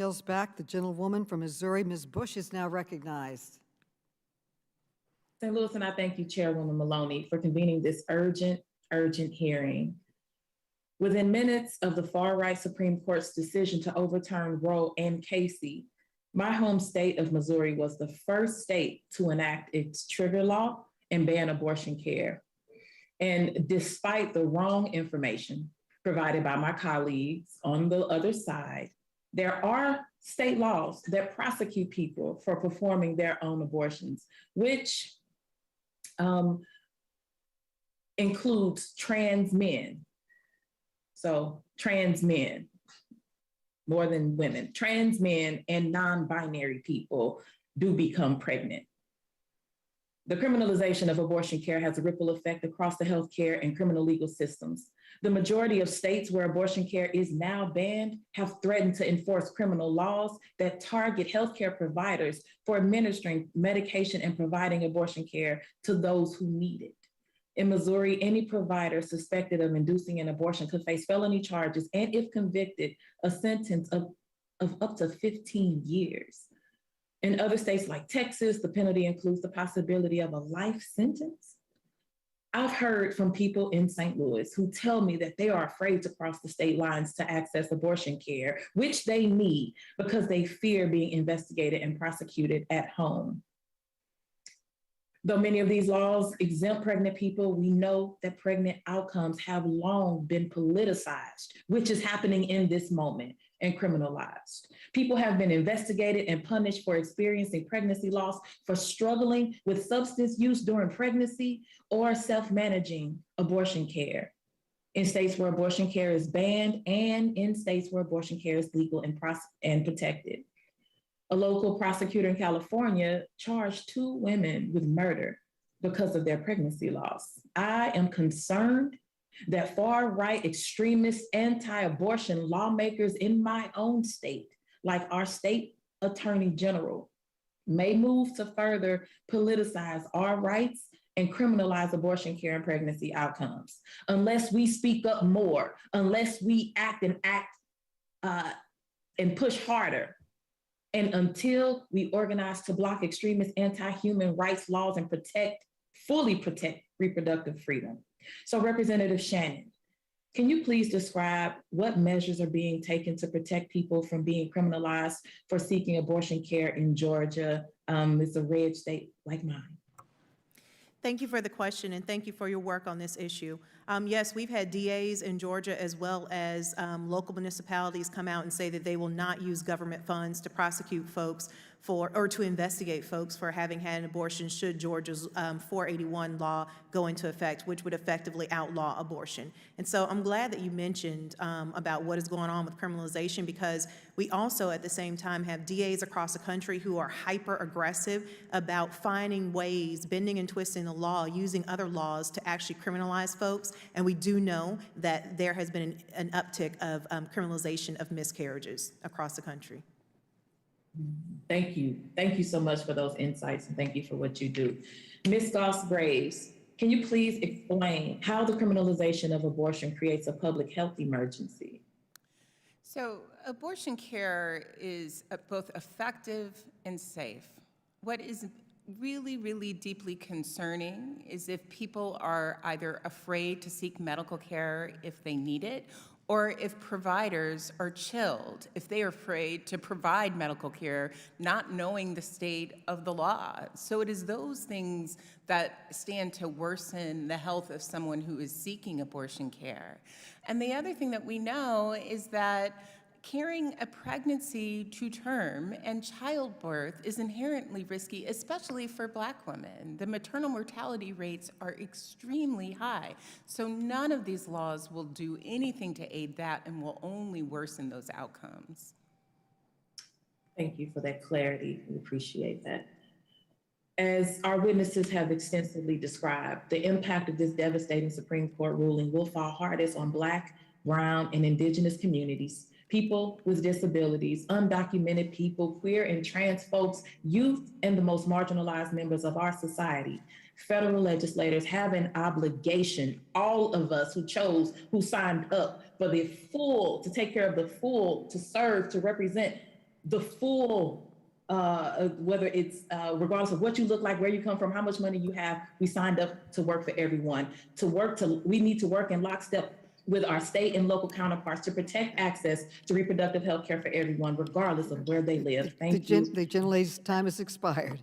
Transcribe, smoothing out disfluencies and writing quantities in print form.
Yields back. The gentlewoman from Missouri, Ms. Bush, is now recognized. St. Louis, and I thank you, Chairwoman Maloney, for convening this urgent hearing. Within minutes of the far-right Supreme Court's decision to overturn Roe and Casey, my home state of Missouri was the first state to enact its trigger law and ban abortion care. And despite the wrong information provided by my colleagues on the other side, there are state laws that prosecute people for performing their own abortions, which includes trans men. So trans men, more than women, trans men and non-binary people do become pregnant. The criminalization of abortion care has a ripple effect across the healthcare and criminal legal systems. The majority of states where abortion care is now banned have threatened to enforce criminal laws that target healthcare providers for administering medication and providing abortion care to those who need it. In Missouri, any provider suspected of inducing an abortion could face felony charges and, if convicted, a sentence of up to 15 years. In other states like Texas, the penalty includes the possibility of a life sentence. I've heard from people in St. Louis who tell me that they are afraid to cross the state lines to access abortion care, which they need because they fear being investigated and prosecuted at home. Though many of these laws exempt pregnant people, we know that pregnant outcomes have long been politicized, which is happening in this moment, and criminalized. People have been investigated and punished for experiencing pregnancy loss, for struggling with substance use during pregnancy, or self-managing abortion care. In states where abortion care is banned and in states where abortion care is legal and protected. A local prosecutor in California charged 2 women with murder because of their pregnancy loss. I am concerned that far-right extremist anti-abortion lawmakers in my own state, like our state attorney general, may move to further politicize our rights and criminalize abortion care and pregnancy outcomes. Unless we speak up more, unless we act and push harder, and until we organize to block extremist anti-human rights laws and fully protect reproductive freedom. So Representative Shannon, can you please describe what measures are being taken to protect people from being criminalized for seeking abortion care in Georgia? It's a red state like mine. Thank you for the question, and thank you for your work on this issue. Yes, we've had DAs in Georgia as well as local municipalities come out and say that they will not use government funds to prosecute folks or to investigate folks for having had an abortion should Georgia's 481 law go into effect, which would effectively outlaw abortion. And so I'm glad that you mentioned about what is going on with criminalization, because we also at the same time have DAs across the country who are hyper aggressive about finding ways, bending and twisting the law, using other laws to actually criminalize folks. And we do know that there has been an uptick of criminalization of miscarriages across the country. Thank you. Thank you so much for those insights, and thank you for what you do. Ms. Goss-Graves, can you please explain how the criminalization of abortion creates a public health emergency? So abortion care is both effective and safe. What is really, really deeply concerning is if people are either afraid to seek medical care if they need it, or if providers are chilled, if they are afraid to provide medical care, not knowing the state of the law. So it is those things that stand to worsen the health of someone who is seeking abortion care. And the other thing that we know is that carrying a pregnancy to term and childbirth is inherently risky, especially for Black women. The maternal mortality rates are extremely high. So none of these laws will do anything to aid that and will only worsen those outcomes. Thank you for that clarity. We appreciate that. As our witnesses have extensively described, the impact of this devastating Supreme Court ruling will fall hardest on Black, Brown, and Indigenous communities, people with disabilities, undocumented people, queer and trans folks, youth, and the most marginalized members of our society. Federal legislators have an obligation, all of us who signed up for the full, to take care of the full, to serve, to represent the full, whether it's regardless of what you look like, where you come from, how much money you have, we signed up to work for everyone. We need to work in lockstep with our state and local counterparts to protect access to reproductive health care for everyone, regardless of where they live. Thank you. The gentlelady's time has expired.